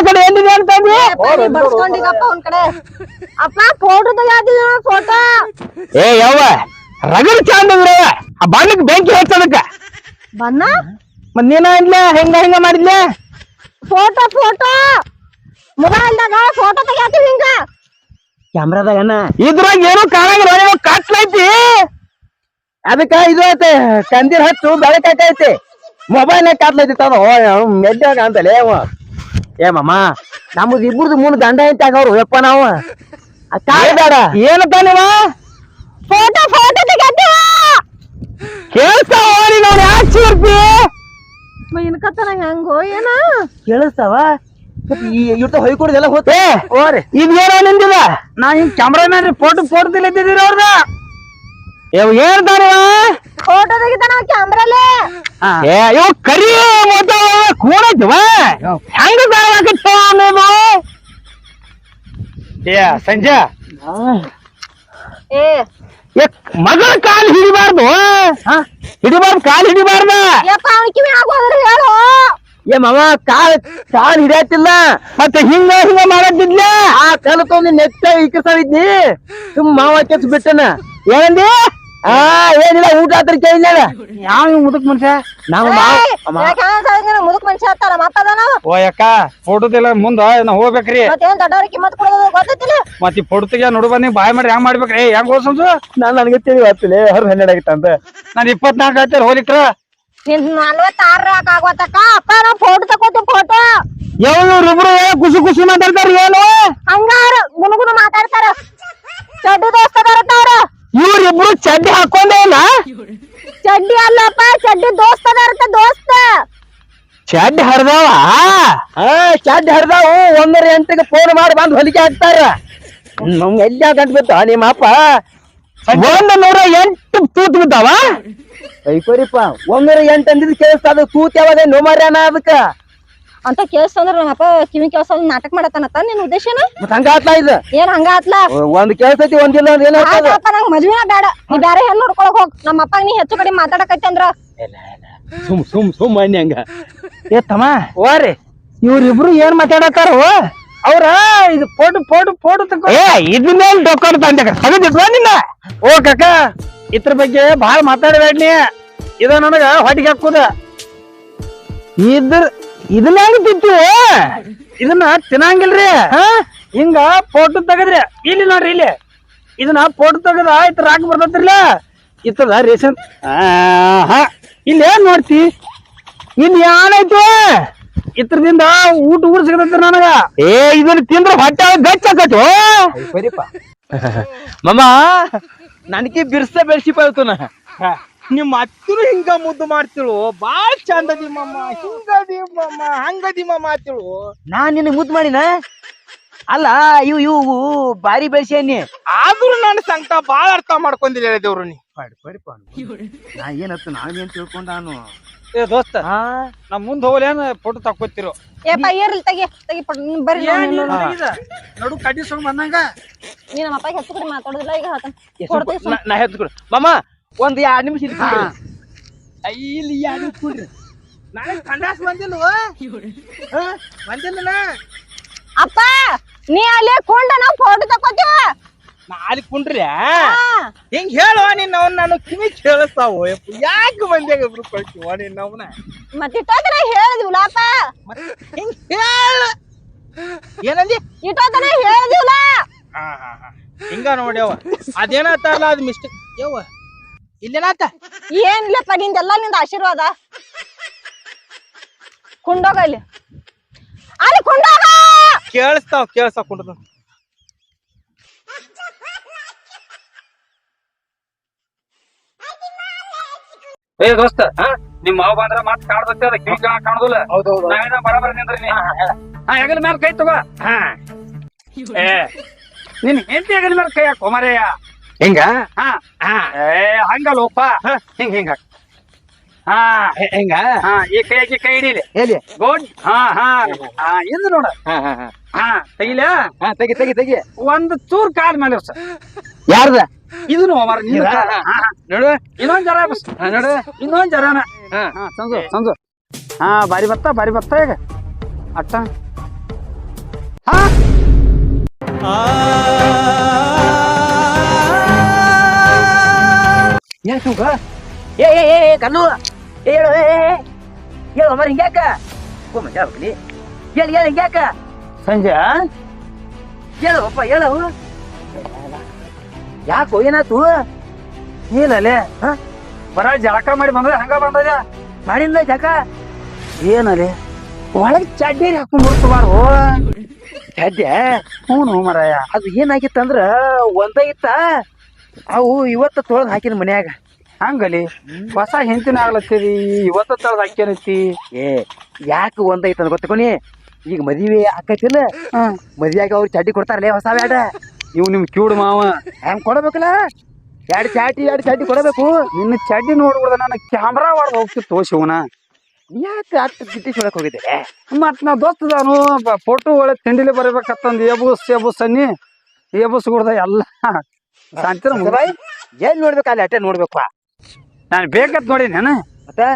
ಕಡೆ ಏನಿದೆ ಅಂತಂದಿ ಬಡ್ಸ್ಕೊಂಡಿಗಪ್ಪ ಅವ್ನ ಕಡೆ ಅಪ್ಪ ಫೋಟೋ ತೆಗಿಯಾತಿದ ಫೋಟೋ ಏ ಯವ್ವ ರಗಡ್ ಚಂದ ಆ ಬಾಣ್ಲಿಕ್ ಬೆಂಕಿ ಹಚ್ಚದಕ್ಕ ಬನ್ನ ಮತ್ ನೀನ ಅಂದ್ಲ ಹೆಂಗ ಮಾಡಿದ್ಲೆ ಫೋಟೋ ಮೊಬೈಲ್ದಾಗ ಫೋಟೋ ತೆಗಿಯಾತಿವಿ ಹಿಂಗ ಕ್ಯಾಮ್ರಾದಾಗ ಇದ್ರಾಗ ಏನು ಕಾಣಂಗಿಲ್ಲ ಕಟ್ಲೈತಿ ಅದಕ್ಕ ಇದು ಐತೆ ಕಂದಿರ್ ಹಚ್ಚು ಬೆಳಕೈತೆ ಮೊಬೈಲ್ ಕಾಟ್ಲೈತಿ ತಾನು ಮೆಡ್ಡಾಗ ಅಂತಲೇ ಅವ ಏ ಮಮ್ಮ ನಮ್ದು ಇಬ್ಬರದು ಮುಂದ್ ಗಂಡ ಐತಿ ಆಗವ್ರು ಯಪ್ಪ ನಾವು ಬೇಡ ಏನತ್ತಾನಿವ ಫೋಟೋ ತೆಗಿಯಾತಿವ ಕೇಳ್ತಾವ ನಾವು ಯಾಕೆ ಸೇರ್ತಿ ಇನ್ಕತ್ತನ ಹೆಂಗೋ ಏನ ಕೇಳಿಸ್ತಾವ ಇವ್ರ ಹೊಯ್ಕೊಡ್ದೆಲ್ಲ ಹೋತೆ ಓರಿ ಇದೇನೋ ನಿಂದಿದ ನಾ ಹಿಂಗ್ ಕ್ಯಾಮ್ರಾಮನ್ ಫೋಟೋ ತೆಗಿತಿದ್ದೀರ ಅವ್ರದ ಹೇಳ್ತಾನ ಫೋಟೋ ತೆಗಿತಾನ ಕ್ಯಾಮ್ರಾಲೆ ಇವ್ ಕರಿ ಕೂಡೈತಿವ ಹೆಂಗ ನೀವು ಸಂಜೆ ಏ ಮಗಳ ಕಾಲ್ ಹಿಡಿಬಾರ್ದು ಹಿಡಿಬಾರ್ದು ಕಾಲ್ ಹಿಡಿಬಾರ್ದ ಯಪ್ಪ ಅವ್ನ ಕಿವಿ ಆಗೋದ್ರೆ ಹೇಳು ಏ ಮಾವ ಕಾಲ್ ಹಿಡಿಯತ್ತಿಲ್ಲ ಮತ್ತೆ ಹಿಂಗ ಮಾಡತ್ತಿದ್ಲ ಆ ಕಲ್ಕೊಂಡ್ ನೆತ್ತ ಇಕ್ಕಸಾವಿದ್ನಿ ಸುಮ್ ಮಾವ ಕೆಲ್ಸ ಬಿಟ್ಟನ ಏನಂದಿ ಏನಿಲ್ಲ ಊಟ ಹತ್ರ ಕೇಳಿಲ್ಲ ಯಾವ ಮುದಕ್ ಮನುಷ್ಯ ನಾವು ಮುದುಕ್ ಮನುಷ್ಯ ಹತ್ತಾರ ಮತ್ತದ ಓ ಯಕ್ಕ ಫೋಟೋದೆಲ್ಲ ಮುಂದ ನಾ ಹೋಗ್ಬೇಕ್ರಿ ಮತ್ತೇನ್ ದೊಡ್ಡವ್ರ ಕಿಮ್ಮತ್ ಕೊಡೋದು ಗೊತ್ತಿಲ್ಲ ಮತ್ ಈ ಫೋಟೋ ತೆಗಿಯ ನೋಡು ಬನ್ನಿ ಬಾಯ್ ಮಾಡಿ ಹೆಂಗ್ ಮಾಡ್ಬೇಕ್ರಿ ಹೆಂಗ್ ಹೋಸಂಸು ನನಗೆ ತಿಳಿದು ಆಗ್ತಿಲ್ಲ ಹೊರ 12 ಆಗಿತ್ತಂತ ನಾನ್ 24 ಆಯ್ತಾರ ಹೋಲಿಕ್ರ ನಿನ್ 46 ಆಗೋತಕ್ಕ ಅಪ್ಪ ನಾ ಫೋಟೋ ತಕೋತಿ ಫೋಟೋ ಇವ್ರಿಬ್ರು ಖುಷಿ ಮಾತಾಡ್ತಾರ ಏನು ಹಂಗಾರ ಗುನುಗುನು ಮಾತಾಡ್ತಾರ ಚಡ್ಡಿ ದೋಸ್ತದಾರ ಇವ್ರಿಬ್ರು ಚಡ್ಡಿ ಹಾಕೊಂಡೇ ಇಲ್ಲ ಚಡ್ಡಿ ಅಲ್ಲಪ್ಪ ಚಡ್ಡಿ ದೋಸ್ತದಾರ ದೋಸ್ತ ಚಡ್ಡಿ ಹರಿದಾವ ಚಡ್ಡಿ ಹರಿದಾವು 1:08 ಫೋನ್ ಮಾಡಿ ಬಂದ್ ಹೊಲಿಕೆ ಹಾಕ್ತಾರ ನಮ್ಗೆ ಎಲ್ಲ ಗಂಟು ಬಿತ್ತ ನಿಮ್ಮ ಅಪ್ಪ 108 ತೂತ್ ಬಿದ್ದಾವ ಐಕೋರಿಪ್ಪ 108 ಅಂದಿದ್ ಕೇಳಿಸ್ತದ ತೂತ್ ಯಾವಾಗ ನೋಮಾರ್ಯಾನ ಅದಕ್ಕ ಅಂತ ಕೇಳಿಸ್ತಂದ್ರ ನಮ್ಮಪ್ಪ ಕಿವಿ ಕೇಳ್ಸ ನಾಟಕ ಮಾಡತಾನತ್ತ ನಿನ್ ಉದ್ದೇಶನ ಮತ್ ಹಂಗ ಆತ್ಲಾ ಇದು ಏನ್ ಹಂಗ ಆತ್ಲ ಒಂದ್ ಕೇಳ್ಸತಿ ಒಂದಿಲ್ಲ ಅಂದ್ ಏನಾಗ್ತದ ಆಯ್ತಪ್ಪ ನಂಗ್ ಮದ್ವಿನ ಬೇಡ ನೀ ಬ್ಯಾರೆ ಹೆಣ್ ನೋಡ್ಕೊಳಕ್ ಹೋಗ್ ನಮ್ಮ ಅಪ್ಪ ನೀ ಹೆಚ್ಚು ಕಡಿಮೆ ಮಾತಾಡಕತ್ತಿ ಅಂದ್ರ ಸುಮ್ ಅನ್ನಿ ಹಂಗ ಏ ತಮ್ಮ ಓರಿ ಇವ್ರಿಬ್ರು ಏನ್ ಮಾತಾಡತ್ತಾರ ಅವ್ರ ಇದು ಫೋಟೋ ತಕೋ ಏ ಇದನ್ನೇನ್ ಡೊಕ್ಕೊಂಡ್ ತಂದೆ ಸಗದಿಟ್ವ ನಿನ್ನ ಓ ಕಾಕ ಇದ್ರ ಬಗ್ಗೆ ಬಾಳ ಮಾತಾಡಬೇಡ್ನಿ ಇದ ನನಗ ಹೊಟ್ಟಿಗೆ ಹಾಕುದ ಇದನ್ನ ಹೆಂಗ್ ತಿಂತೀವಿ ಇದನ್ನ ತಿನ್ನಂಗಿಲ್ರಿ ಹಿಂಗ ಫೋಟೋ ತೆಗದ್ರಿ ಇಲ್ಲಿ ನೋಡ್ರಿ ಇಲ್ಲಿ ಇದನ್ನ ಫೋಟೋ ತೆಗದ ಇತ್ರ ರಾಕ್ ಬರ್ತೈತ್ರಿಲ್ಲ ಇತ್ತದ ರೇಷನ್ ಇಲ್ಲಿ ಏನ್ ನೋಡ್ತಿ ಇಲ್ಲಿ ಏನಾಯ್ತು ಇತ್ರದಿಂದ ಊಟ ಸಿಗತೈತಿ ನನಗ ಏ ಇದನ್ನ ತಿಂದ್ರ ಹೊಟ್ಟೆ ಗಚ್ಚ ಐಕೋರಿಪ್ಪ ಮಮ್ಮ ನನಗೆ ಬಿರ್ಸ ಬೆಳ್ಸಿ ಬರ್ತನ ನಿಮ್ಮ ಅತ್ತಿರು ಹಿಂಗ ಮುದ್ದು ಮಾಡ್ತಿಳು ಬಾಳ ಚಂದದಿ ಮಮ್ಮ ಹಿಂಗದಿ ಮಮ್ಮ ಹಂಗದಿ ಮಮ್ಮ ಅತ್ತಿಳು ನಾನ್ ನಿನ್ನ ಮುದ್ದು ಮಾಡಿನ ಅಲ್ಲ ಇವು ಬಾರಿ ಬೆಳ್ಸಿ ಆದ್ರೂ ನನ್ನ ಸಂಕಟ ಬಾಳ ಅರ್ಥ ಮಾಡ್ಕೊಂಡಿಲ್ಲ ದೇವ್ರು ನೀ ನಾ ಏನತ್ತು ನಾವೇನ್ ತಿಳ್ಕೊಂಡಾನು ಏ ದೋಸ್ತ ನಾ ಮುಂದ್ ಹೋಗ್ಲೇನ್ ಫೋಟೋ ತಕ್ಕೋತಿರು ಏಪ್ಪ ಏರ್ಲಿ ತೆಗಿ ಬರ್ರಿ ನಡು ಕಡ್ಡಿ ಸೊಂಗ್ ಬಂದಂಗ ನೀ ನಮ್ಮ ಅಪ್ಪ ಹೆಚ್ಚು ಕಡಿಮೆ ಮಾತಾಡೋದಿಲ್ಲ ಈಗ ಹೇಳ್ತಾನೆ ನಾ ಹೇಳ್ತು ಮಮ್ಮ ಒಂದ್ 2 ನಿಮಿಷ ಇಲ್ಲಿ 2 ನಿಮಿಷ ಕೊಡ್ರಿ ನನಗ್ ಕಂಡಾಸ್ ಬಂದಿಲ್ವ ಬಂದಿಲ್ಲ ಅಪ್ಪ ನೀ ಅಲ್ಲಿ ಕೊಂಡ ನಾವು ಫೋಟೋ ತಕೋತೀವ ನಾ ಅಲ್ಲಿ ಕುಂಡ್ರಿ ಹಿಂಗ್ ಹೇಳುವ ನಿನ್ನ ನಾನು ಕಿವಿ ಕೇಳಿಸ್ತಾವ ಯಾಕೆ ಮಂದ್ಯಾಗ ಇಬ್ರು ಕೊಳ್ತೀವ ನಿನ್ನ ಅವನ ಮತ್ತೆ ಇಟ್ಟೋತನ ಹೇಳಿದ್ವಿಲಪ್ಪ ಹಿಂಗ್ ಹೇಳ ಏನಂದಿ ಇಟ್ಟೋತನ ಹೇಳಿದ್ವಿಲ ಹಿಂಗ ನೋಡ್ಯವ ಅದೇನಾತಲ್ಲ ಅದ್ ಮಿಸ್ಟೇಕ್ ಯವ್ವ ಇಲ್ಲೇನಾತ ಏನಿಲ್ಲಪ್ಪ ನಿಂದೆಲ್ಲ ನಿಂದ ಆಶೀರ್ವಾದ ಕುಂಡೋಗ ಇಲ್ಲಿ ಅಲ್ಲಿ ಕುಂಡೋಗ ಕೇಳಿಸ್ತಾವ ಕುಂಡ್ರ ಏ ದೋಸ್ತ ನಿಮ್ ಮಾವ ಬಂದ್ರ ಮತ್ ಕಾಡ್ದತ್ತೆ ಅದ ಕಿವಿ ಕಾಣುದಿಲ್ಲ ನಾವೇನ ಬರಬರ ನಿಂದ್ರಿ ನೀ ಹೆಗಲ ಮೇಲೆ ಕೈ ತಗೋ ಏ ನಿನ್ ಹೆಂಡತಿ ಹೆಗಲ ಮೇಲೆ ಕೈ ಹಾಕೋ ಮರೆಯ ಹಿಂಗ ಹಂಗಲ್ಲೋಪ ಹಿಂಗ ಹಿಂಗ ಈ ಕೈಯಾಗಿ ಕೈ ಹಿಡೀಲಿ ಹೇಳಿ ಗುಡ್ ಇಂದು ನೋಡ ತೆಗಿಲ ತೆಗಿ ಒಂದ್ ಚೂರ್ ಕಾಲ್ ಮೇಲೆ ಸರ್ ಯಾರ್ದ ಇದು ನೋಡು ಇನ್ನೊಂದ್ ಜರ ನೋಡು ಇನ್ನೊಂದ್ ಜರನ ಸಂಜು ಬಾರಿ ಬತ್ತ ಈಗ ಅಟ್ಟ ಏನ್ ಸುಂಕ ಏ ಕಲ್ಲು ಹೇಳು ಹೇಳು ಅಮ್ಮ ಹಿಂಗ್ಯಾಕ ಮಜಾ ಆಗ್ಲಿ ಹೇಳಿ ಹಿಂಗ್ಯಾಕ ಸಂಜೆ ಹೇಳಪ್ಪ ಹೇಳು ಯಾಕೋ ಏನಾತು ಏನಲ್ಲೇ ಬರ ಜಳಕ ಮಾಡಿ ಬಂದ್ರೆ ಹಂಗ ಬಂದದ ಮಾಡಿಲ್ಲ ಜಾಕ ಏನಲ್ಲೇ ಒಳಗ್ ಚಡ್ಡಿ ಹಾಕೊಂಡ್ ಬಿಡ್ತಬಾರು ಸದ್ಯ ಹ್ಞೂ ಮರಾಯ ಅದು ಏನಾಗಿತ್ತಂದ್ರ ಒಂದ ಇತ್ತ ಅವು ಇವತ್ತ ತೊಳೆದ್ ಹಾಕಿನ ಮನ್ಯಾಗ ಹಂಗಲಿ ಹೊಸ ಹೆಂತಿನ ಆಗ್ಲತ್ತೀರಿ ಇವತ್ತ ತಳದ್ ಹಾಕ್ಯನೈತಿ ಯಾಕೆ ಒಂದ ಐತಂದ ಗೊತ್ತಕೊನಿ ಈಗ ಮದ್ವಿ ಆಕೈತಿಲ್ಲ ಮದ್ವಿಯಾಗ ಅವ್ರು ಚಡ್ಡಿ ಕೊಡ್ತಾರಲ್ಲೇ ಹೊಸ ಬ್ಯಾಡ ಇವ್ ನಿಮ್ ಕಿವುಡ್ ಮಾವ ಹೆಂಗ್ ಕೊಡಬೇಕಲ್ಲ 2 ಚಡ್ಡಿ ಕೊಡಬೇಕು ನಿನ್ನ ಚಡ್ಡಿ ನೋಡ್ಬಿಡ್ದ ನನ್ನ ಕ್ಯಾಮ್ರಾ ಹೊಡೆದ್ ಹೋಗ್ತಿತ್ತು ಶಿವನ ಯಾಕೆ ಅಷ್ಟು ಗಿಟ್ಟಿಸ್ ಒಳಕ್ ಹೋಗಿದ್ದೆ ಮತ್ ನಾ ದೋಸ್ತದಾನು ಫೋಟೋ ಒಳಗೆ ತಿಂಡಿಲಿ ಬರಬೇಕತ್ತಂದು ಎಬುಸ್ ಅನ್ನಿ ಎಬುಸ್ ಗುಡ್ದ ಎಲ್ಲ ಶಾಂತಿನ ಬಾಯ್ ಏನ್ ನೋಡ್ಬೇಕು ಅಲ್ಲಿ ಅಟ್ಟೆ ನೋಡ್ಬೇಕು ನಾನು ಬೇಕಂತ ನೋಡಿ ನಾನು ಮತ್ತೆ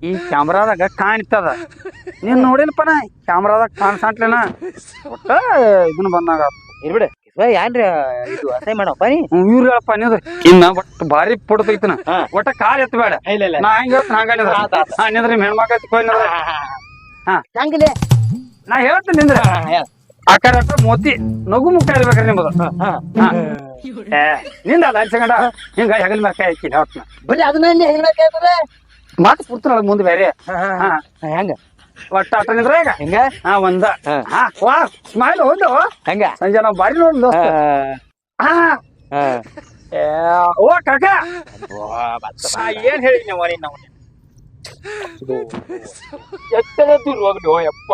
ಈ ಕ್ಯಾಮ್ರಾದಾಗ ಕಾಣ್ತದ ನೀನ್ ನೋಡಿಲ್ಪ ನಾ ಕ್ಯಾಮ್ರಾದಾಗ ಕಾಣ್ಸಾಂಟ್ಲೇನ ಒಟ್ಟ ಇದನ್ನ ಬಂದಾಗ ಇರ್ಬಿಡ ಏನ್ರಿ ಇದು ಅಸಹ್ಯ ಮಾಡಪ್ಪ ನೀ ಇವ್ರು ಹೇಳಪ್ಪ ನೀದು ಇನ್ನ ಒಟ್ಟು ಭಾರಿ ಫೋಟೋ ತೆಗಿತನ ಹಾ. ಒಟ್ಟ ಕಾಲ್ ಎತ್ತಬೇಡ ಇಲ್ಲ ನಾ ಹೆಂಗ ಹಂಗ ನಿಂದ್ರಿ ಹೆಣ್ಮಕ್ಳು ಎತ್ಕೊಂಡ್ ನಿಂದ್ರ ಹಂಗಿಲ್ಲ ನಾ ಹೇಳ್ತೀನಿ ನಿಂದ್ರ ಆಕಾರ ಮೋತಿ ನಗು ಮುಖ ಇರ್ಬೇಕ್ರಿ ನಿಮ್ಮದು ನಿಂದ ಅಲ್ಲ ಅನ್ಸಂಗಡ ಹಿಂಗ ಹೆಗಲ್ ಮೇಲೆ ಕೈ ಹಾಕಿ ಹೇಳ್ತೀನಿ ಬರೀ ಅದನ್ನ ಹೆಂಗ್ರೆ ಮಾತು ಕೊಡ್ತಾರ ಮುಂದೆ ಬೇರೆ ಹೆಂಗ ಒಟ್ಟ ಆಟ ನಿಂದ್ರ ಈಗ ಹೆಂಗ ಒಂದ ವಾ ಸ್ಮೈಲ್ ಹೌದು ಹೆಂಗ ಸಂಜೆ ನಾವು ಬಾರಿ ನೋಡಿ ದೋಸ್ತ ಓ ಕಾಕ ಏನ್ ಹೇಳಿ ನೀವು ನಾವು ಎತ್ತದ ಹೋಗ್ಲಿ ಯಪ್ಪ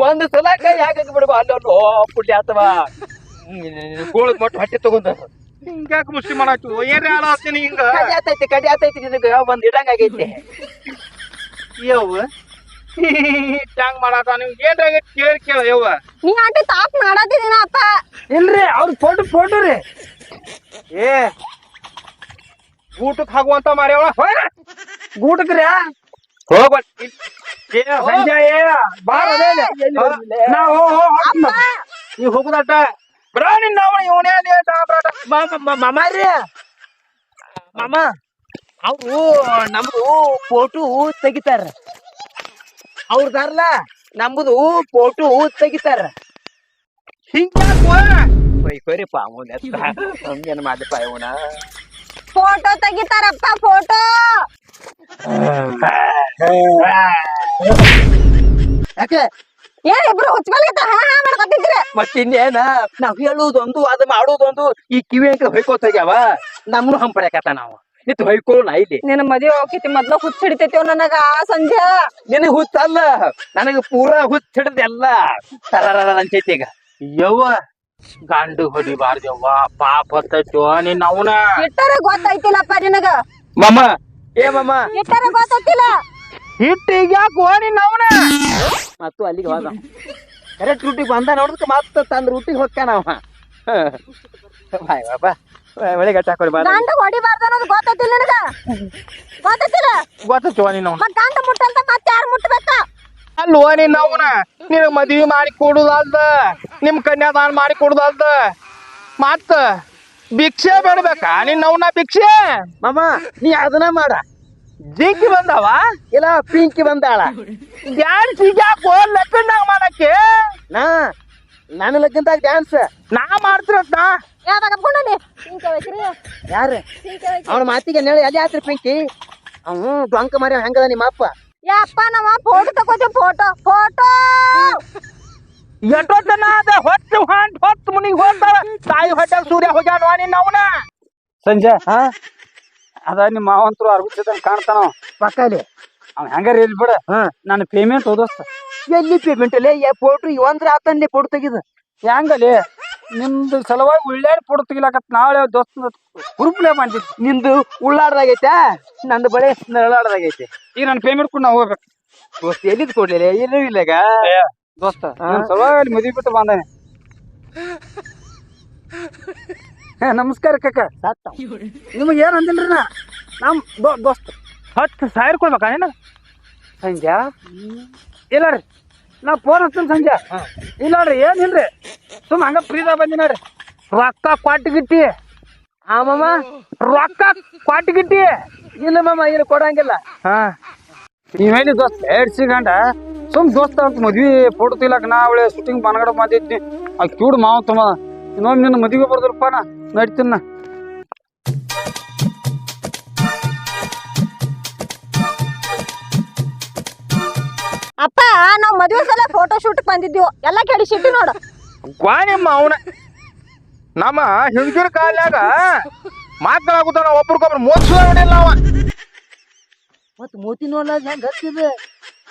ಒಂದ್ ಸಲ ಕೈ ಹಾಕಕ್ ಬಿಡ್ಬ ಅಲ್ಲೋ ಪುಟ್ಟಿ ಅಥವಾ ಗೋಳದ್ ಮಟ್ಟ ಹೊಟ್ಟೆ ತಗೊಂಡ ಹಿಂಗ್ಯಾಕೆ ಮುಷ್ಟಿ ಮಾಡಾಯ್ತು ಏನ್ ಹೇಳತ್ತೀನಿ ಹಿಂಗ ಕಡಿ ಆತೈತಿ ನಿನಗ ಒಂದ್ ಇಡಂಗ್ ಆಗೈತಿ ಯವ್ವ ಹಂಗ್ ಮಾಡಾತ ನಿಮ್ಗೆ ಏನ್ ಕೇಳ ಯವ್ವ ನೀ ಆಟಿ ತಾಪ್ ಮಾಡತ್ತಿದ್ದೀನ ಅಪ್ಪ ಇಲ್ರಿ ಅವ್ರ ಫೋಟೋ ರೀ ಏ ಊಟಕ್ ಹಾಗುವಂತ ಮಾರ್ಯಾವ ಗೂಟಕ್ರಿ ಹೋಗ್ಬ ಸಂಜೆ ಬಾರ ನಾವು ನೀವ್ ಹೋಗುದಟ ಬ್ರಾ ನಿನ್ನ ಇವನೇ ಮಾಮಾರಿ ಮಾಮ ಅವ್ರು ನಮ್ದು ಫೋಟೋ ತೆಗಿತಾರ ಅವ್ರದಾರಲ್ಲ ನಮ್ದು ಫೋಟೋ ತೆಗಿತಾರ ಹಿಂಗ್ಯಾಕೋರಿಪ್ಪ ಹಂಗೇನ್ ಮಾಡ್ಲಪ್ಪ ಇವನ ಫೋಟೋ ತೆಗಿತಾರಪ್ಪ ಫೋಟೋ ಯಾಕೆ ಏನ್ ಇಬ್ರು ಹುಚ್ಚಬಲ್ಗತ್ತ ಹಾ ಹಾ ಮಾಡ್ಕೊತಿದ್ರ ಮತ್ತಿನ್ನೇನ ನಾವ್ ಹೇಳುದೊಂದು ಅದ್ ಮಾಡುದೊಂದು ಈ ಕಿವಿ ಅಂಕ ಹೊಯ್ಕೋತ ಹೋಗ್ಯಾವ ನಮ್ನು ಹಂಪಡ್ಯಾಕತ್ತ ನಾವು ನಿತ್ ಹೊಯ್ಕೊಳ್ಳೋಣ ಇಲ್ಲಿ ನಿನ್ನ ಮದುವೆ ಹೋಗಿತಿ ಮೊದ್ಲು ಹುಚ್ಚ ಹಿಡಿತೈತಿವ್ ನನಗ ಸಂಜೆ ನಿನಗ್ ಹುಚ್ಚಲ್ಲ ನನಗ ಪೂರಾ ಹುಚ್ಚ ಹಿಡ್ದ ಎಲ್ಲ ತರರ ಅನ್ಸೈತಿ ಈಗ ಯವ್ವ ಗಂಡು ಹೊಡಿಬಾರ್ದವ್ವ ಪಾಪ ಹತ್ತೈತೋ ನೀನ್ ಅವನ ಇಟ್ಟರ ಗೊತ್ತೈತಿಲ್ಲಪ್ಪ ನಿನಗ ಮಾಮ ಏ ಮಾಮ ಇಟ್ಟರ ಗೊತ್ತೈತಿಲ್ಲ ಹಿಟ್ಟು ಈಗ ಯಾಕೋ ನೀನ್ ಅವನ ಮತ್ತು ಅಲ್ಲಿಗೆ ಹೋದ ಕರೆಕ್ಟ್ ರೂಟಿಗೆ ಬಂದ ನೋಡ್ದಕ್ಕೆ ಮತ್ತ ತಂದ್ ರೂಟಿಗೆ ಹೋಗ್ತಾನ ಅವ ಬಾಯ್ ಬಾಬಾ ಒಳ್ಳೆ ಗಟ್ಟ ಹಾಕೊಡಿ ಬಾ ಗಂಡ ಹೊಡಿಬಾರ್ದು ಅನ್ನೋದು ಗೊತ್ತೈತಿಲ್ಲ ನಿನಗ ಗೊತ್ತೈತಿಲ್ಲ ಗೊತ್ತೈತೋ ನೀನ್ ಅವನ ಮತ್ ಗಂಡ ಮುಟ್ಟಂತ ಮತ್ತೆ ಯಾರು ಮುಟ್ಬೇಕ ಅಲ್ವ ನೀನ್ ಅವನ ನಿನಗ್ ಮದ್ವಿ ಮಾಡಿ ಕೊಡುದಲ್ದ ನಿಮ್ ಕನ್ಯಾದಾನ ಮಾಡಿ ಕೊಡುದಲ್ದ ಮತ್ತ ಭಿಕ್ಷೆ ಬೇಡ್ಬೇಕಾ ನಿನ್ ಅವನ ಭಿಕ್ಷೆ ಮಾಮ ನೀ ಅದನ್ನ ಮಾಡ ಜಿಂಕಿ ಬಂದವ ಇಲ್ಲ ಪಿಂಕಿ ಬಂದಾಳ ಡ್ಯಾನ್ಸ್ ಈಗ ಯಾಕೋ ಲೆಕ್ಕಂಡಾಗ ಮಾಡಕ್ಕೆ ನಾನು ಲಗ್ಗಂದಾಗ ಡ್ಯಾನ್ಸ್ ನಾ ಮಾಡ್ತಿರತ್ತ ಯಾವಾಗ ಅಪ್ಕೊಂಡಿ ಹಿಂಗೆ ಕೇಳ್ಬೇಕ್ರಿ ಯಾರು ಹಿಂಗೆ ಕೇಳ್ಬೇಕ್ರಿ ಅವನ ಮಾತಿಗೆ ಹೇಳಿ ಅಲ್ಲಿ ಆತ್ರಿ ಪಿಂಕಿ ಅವನು ಡೊಂಕ ಮಾರಿ ಹೆಂಗದ ನಿಮ್ಮ ಅಪ್ಪ ಯಪ್ಪ ನಮ್ಮ ಫೋಟೋ ತಗೋತೀವಿ ಫೋಟೋ ಎಷ್ಟೊತ್ತನ ಅದ ಹೊತ್ತು ಮುನಿಗೆ ಹೋಗ್ತಾಳ ತಾಯಿ ಹೊಟ್ಟೆಲ್ ಸೂರ್ಯ ಹೋಗ್ಯಾನ ನಿನ್ನ ಅವನ ಸಂಜೆ ಅದ ನಿಮ್ಮ ಮಾವಂತರು ಅರ್ಬಿತ ಕಾಣ್ತಾನ ಪಕ್ಕಲಿ ಅವ್ ಹೆಂಗಾರ ಇರ್ಲಿ ಬಿಡ ನನ್ನ ಪೇಮೆಂಟ್ ಓದೋಸ್ತ ಎಲ್ಲಿ ಪೇಮೆಂಟ್ ಅಲ್ಲೇ ಫೋಟೋ ಇವಂದ್ರ ಆತನ್ಲಿ ಫೋಟೋ ತೆಗಿದು ಹೆಂಗಲಿ ನಿಮ್ದು ಸಲುವಾಗಿ ಒಳ್ಳೆ ಫೋಟೋ ತೆಗಿಲಾಕತ್ ನಾಳೆ ದೋಸ್ತ ಗ್ರೂಪ್ಲೇ ಮಾಡ್ತಿದ್ವಿ ನಿಂದು ಉಳ್ಳಾಡ್ದಾಗೈತೆ ನಂದು ಬಳೆ ನರಳಾಡ್ದಾಗೈತೆ ಈಗ ನನ್ನ ಪೇಮೆಂಟ್ ಕೂಡ ನಾವು ಹೋಗ್ಬೇಕು ದೋಸ್ತ ಎಲ್ಲಿದ್ ಕೊಡ್ಲಿಲ್ಲ ಎಲ್ಲೂ ಇಲ್ಲಾಗ ದೋಸ್ತ ನನ್ನ ಸಲುವಾಗಿ ಅಲ್ಲಿ ಮದುವೆ ಬಿಟ್ಟು ಬಂದಾನೆ ನಮಸ್ಕಾರ ಕಕ್ಕ ನಿಮಗೆ ಏನು ಅಂದಿಲ್ರಿ ನಾ ನಮ್ಮ ದೋಸ್ತ 10,000 ಕೊಡ್ಬೇಕಾ ನೀನು ಸಂಜೆ ಇಲ್ಲ ರೀ ನಾ ಫೋನ್ ಹಚ್ತೀನಿ ಸಂಜೆ ಇಲ್ಲ ನೋಡ್ರಿ ಏನಿಲ್ರಿ ಸುಮ್ಮ ಹಂಗ ಫ್ರೀದಾಗ ಬಂದಿ ನೋಡ್ರಿ ರೊಕ್ಕ ಕೊಟ್ಟಿಗಿಟ್ಟಿ ಮಾಮ ರೊಕ್ಕ ಕೊಟ್ಟಿಗಿಟ್ಟಿ ಇಲ್ಲ ಮಾಮ ಇಲ್ಲಿ ಕೊಡಂಗಿಲ್ಲ ನೀವೇನಿ ದೋಸ್ತ 2 ಗಂಟ ಸುಮ್ ದೋಸ್ತ ಅಂತ ಮದ್ವಿ ಫೋಟೋ ತೆಗಿಲಾಕ ನಾ ಅವಳೆ ಶೂಟಿಂಗ್ ಮನಗಡ ಬಂದಿದ್ನಿ ಆ ಕ್ಯೂಡ್ ಮಾವ ತುಂಬ ಇನ್ನೊಮ್ಮೆ ನಿನ್ನ ಮದುವೆ ಬರ್ದಲ್ಪ ನಾ ನಡಿತೀನ ಅಪ್ಪ ನಾವ್ ಮದ್ವೆ ಸಲ ಫೋಟೋ ಶೂಟ್ ಬಂದಿದ್ವಿ ಎಲ್ಲ ಕೆಡಿಸಿಟ್ಟು ನೋಡು ನಿಮ್ಮ ಅವನ ನಮ್ಮ ಹಿಂದಿನ ಕಾಲ್ಯಾಗ ಮಾತನಾಗುತ್ತಾನ ಒಬ್ರಿಗೊಬ್ರು ಮೋಸ ನೋಡಿಲ್ಲ ಅವ ಮತ್ ಮೂತಿ ನೋಡ್ಲ ಹೆಂಗ್ ಹತ್ತಿದ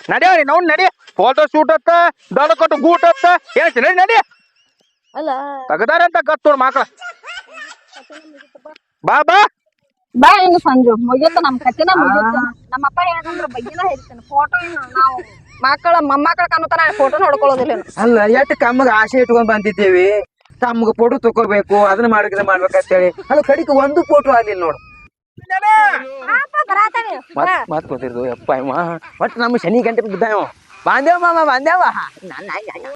ನಡಿಯ ನಾವು ನಡಿ ಫೋಟೋ ಶೂಟ್ ಅತ್ತ ದೊಡ್ಡ ಕೊಟ್ಟು ಗೂಟ್ ಅತ್ತ ಹೇಳ್ತೀನಿ ನಡಿ ಅಲ್ಲ ತಗದಾರ ಅಂತ ಗತ್ತೋಡ್ ಮಕ್ಳ ಬಾ ಬಾ ಬಾ ಇನ್ನು ಸಂಜು ಮುಗಿಯುತ್ತ ನಮ್ ಕತ್ತಿನ ಮುಗಿಯುತ್ತ ನಮ್ಮಪ್ಪ ಹೇಳಿದ್ರ ಬಗ್ಗೆನ ಹೇಳ್ತೇನೆ ಫೋಟೋ ನಾವು ಮಕ್ಕಳ ಮೊಮ್ಮಕ್ಕಳ ಕಾಣುತ್ತಾನ ಫೋಟೋ ನೋಡ್ಕೊಳ್ಳೋದಿಲ್ಲ ಅಲ್ಲ ಎಷ್ಟ್ ಕಮ್ಮಗ ಆಸೆ ಇಟ್ಕೊಂಡ್ ಬಂದಿದ್ದೇವಿ ತಮ್ಗ ಫೋಟೋ ತಗೋಬೇಕು ಅದನ್ನ ಮಾಡ್ಬೇಕಂತೇಳಿ ಅದು ಕಡಿಗೆ ಒಂದು ಫೋಟೋ ಆಗ್ಲಿಲ್ಲ ನೋಡು ಮತ್ ಗೊತ್ತಿರ್ದು ಯಪ್ಪ ಇವ ಒಟ್ಟು ನಮ್ಮ ಶನಿ ಗಂಟೆ ಬಿದ್ದಾವ ಬಾಂದೇವ ಮಾಮ ಬಾಂದೇವ